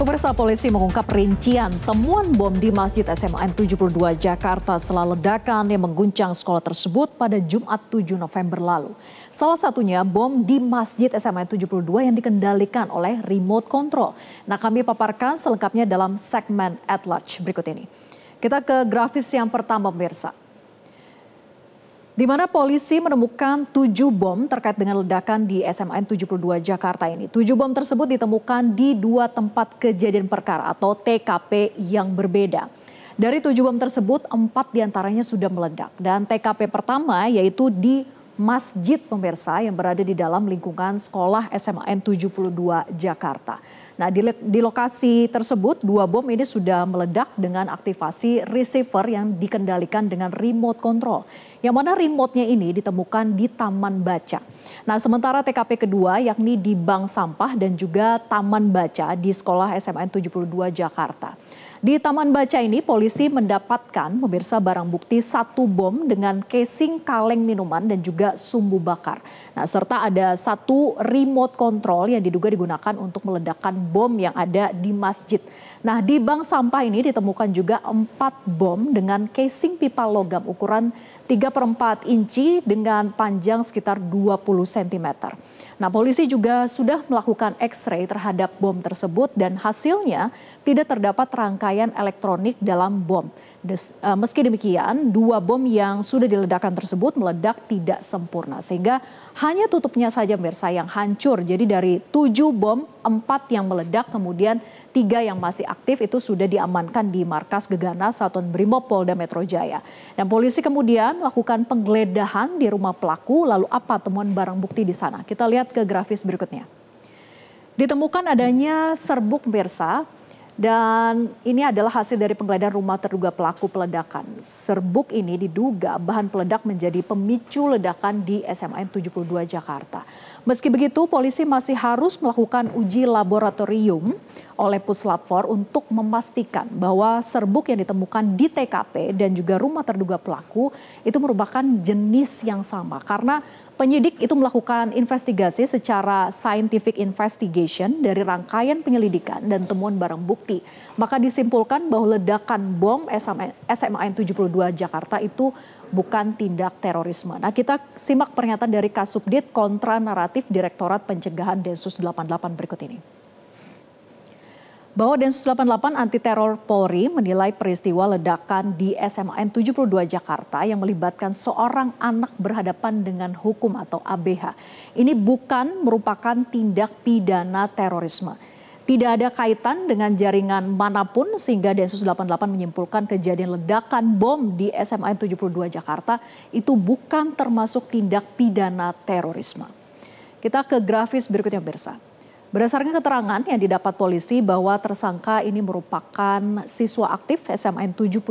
Pemirsa, polisi mengungkap rincian temuan bom di Masjid SMAN 72 Jakarta setelah ledakan yang mengguncang sekolah tersebut pada Jumat 7 November lalu. Salah satunya bom di Masjid SMAN 72 yang dikendalikan oleh remote control. Nah, kami paparkan selengkapnya dalam segmen At Large berikut ini. Kita ke grafis yang pertama, pemirsa, di mana polisi menemukan 7 bom terkait dengan ledakan di SMAN 72 Jakarta ini. 7 bom tersebut ditemukan di 2 tempat kejadian perkara atau TKP yang berbeda. Dari 7 bom tersebut, 4 diantaranya sudah meledak. Dan TKP pertama yaitu di masjid, pemirsa, yang berada di dalam lingkungan sekolah SMAN 72 Jakarta. Nah, di lokasi tersebut 2 bom ini sudah meledak dengan aktivasi receiver yang dikendalikan dengan remote control. Yang mana remote-nya ini ditemukan di Taman Baca. Nah, sementara TKP kedua yakni di bank sampah dan juga Taman Baca di sekolah SMAN 72 Jakarta. Di Taman Baca ini polisi mendapatkan, pemirsa, barang bukti 1 bom dengan casing kaleng minuman dan juga sumbu bakar. Nah, serta ada 1 remote control yang diduga digunakan untuk meledakkan bom yang ada di masjid. Nah, di bank sampah ini ditemukan juga 4 bom dengan casing pipa logam ukuran 3/4 inci dengan panjang sekitar 20 cm. Nah, polisi juga sudah melakukan X-ray terhadap bom tersebut dan hasilnya tidak terdapat rangkaian elektronik dalam bom. Meski demikian, 2 bom yang sudah diledakkan tersebut meledak tidak sempurna sehingga hanya tutupnya saja, pemirsa, yang hancur. Jadi dari 7 bom, 4 yang meledak, kemudian 3 yang masih aktif itu sudah diamankan di markas Gegana Satuan Brimob Polda Metro Jaya. Dan polisi kemudian melakukan penggeledahan di rumah pelaku. Lalu apa temuan barang bukti di sana? Kita lihat ke grafis berikutnya. Ditemukan adanya serbuk, pemirsa. Dan ini adalah hasil dari penggeledahan rumah terduga pelaku peledakan. Serbuk ini diduga bahan peledak menjadi pemicu ledakan di SMAN 72 Jakarta. Meski begitu, polisi masih harus melakukan uji laboratorium oleh Puslap 4 untuk memastikan bahwa serbuk yang ditemukan di TKP dan juga rumah terduga pelaku itu merupakan jenis yang sama. Karena penyidik itu melakukan investigasi secara scientific investigation dari rangkaian penyelidikan dan temuan barang bukti. Maka disimpulkan bahwa ledakan bom SMAN 72 Jakarta itu bukan tindak terorisme. Nah, kita simak pernyataan dari Kasubdit Kontra Naratif Direktorat Pencegahan Densus 88 berikut ini. Bahwa Densus 88 Anti Teror Polri menilai peristiwa ledakan di SMAN 72 Jakarta yang melibatkan seorang anak berhadapan dengan hukum atau ABH. Ini bukan merupakan tindak pidana terorisme. Tidak ada kaitan dengan jaringan manapun sehingga Densus 88 menyimpulkan kejadian ledakan bom di SMAN 72 Jakarta itu bukan termasuk tindak pidana terorisme. Kita ke grafis berikutnya, pemirsa. Berdasarkan keterangan yang didapat polisi bahwa tersangka ini merupakan siswa aktif SMAN 72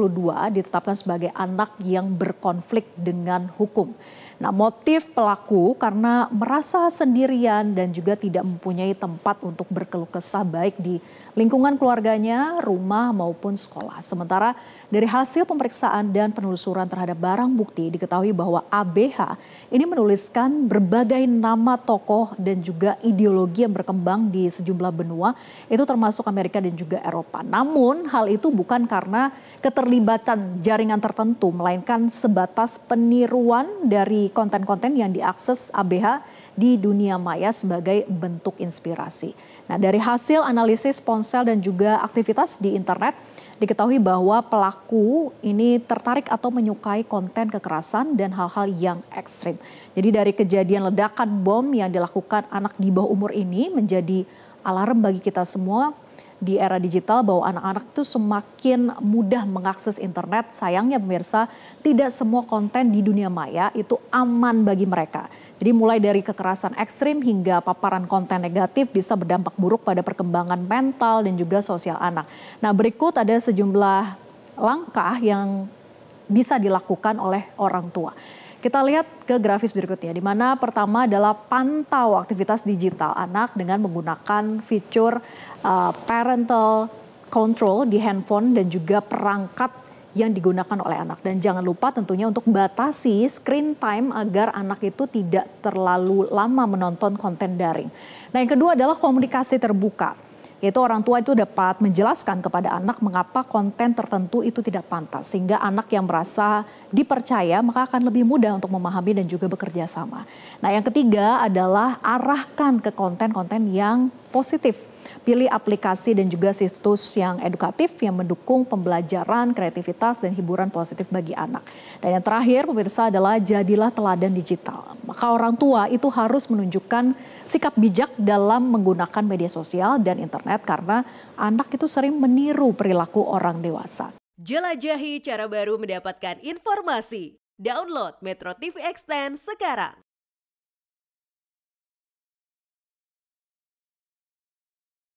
ditetapkan sebagai anak yang berkonflik dengan hukum. Nah, motif pelaku karena merasa sendirian dan juga tidak mempunyai tempat untuk berkeluh kesah baik di lingkungan keluarganya, rumah maupun sekolah. Sementara dari hasil pemeriksaan dan penelusuran terhadap barang bukti diketahui bahwa ABH ini menuliskan berbagai nama tokoh dan juga ideologi yang berkembang di sejumlah benua, itu termasuk Amerika dan juga Eropa. Namun hal itu bukan karena keterlibatan jaringan tertentu, melainkan sebatas peniruan dari konten-konten yang diakses ABH di dunia maya sebagai bentuk inspirasi. Nah, dari hasil analisis ponsel dan juga aktivitas di internet, diketahui bahwa pelaku ini tertarik atau menyukai konten kekerasan dan hal-hal yang ekstrim. Jadi dari kejadian ledakan bom yang dilakukan anak di bawah umur ini menjadi alarm bagi kita semua di era digital bahwa anak-anak itu semakin mudah mengakses internet. Sayangnya, pemirsa, tidak semua konten di dunia maya itu aman bagi mereka. Jadi mulai dari kekerasan ekstrim hingga paparan konten negatif bisa berdampak buruk pada perkembangan mental dan juga sosial anak. Nah, berikut ada sejumlah langkah yang bisa dilakukan oleh orang tua. Kita lihat ke grafis berikutnya, di mana pertama adalah pantau aktivitas digital anak dengan menggunakan fitur parental control di handphone dan juga perangkat yang digunakan oleh anak. Dan jangan lupa tentunya untuk batasi screen time agar anak itu tidak terlalu lama menonton konten daring. Nah, yang kedua adalah komunikasi terbuka. Yaitu orang tua itu dapat menjelaskan kepada anak mengapa konten tertentu itu tidak pantas. Sehingga anak yang merasa dipercaya maka akan lebih mudah untuk memahami dan juga bekerja sama. Nah yang ketiga adalah arahkan ke konten-konten yang positif. Pilih aplikasi dan juga situs yang edukatif yang mendukung pembelajaran, kreativitas, dan hiburan positif bagi anak. Dan yang terakhir pemirsa adalah jadilah teladan digital. Maka orang tua itu harus menunjukkan sikap bijak dalam menggunakan media sosial dan internet karena anak itu sering meniru perilaku orang dewasa. Jelajahi cara baru mendapatkan informasi. Download Metro TV Extend sekarang.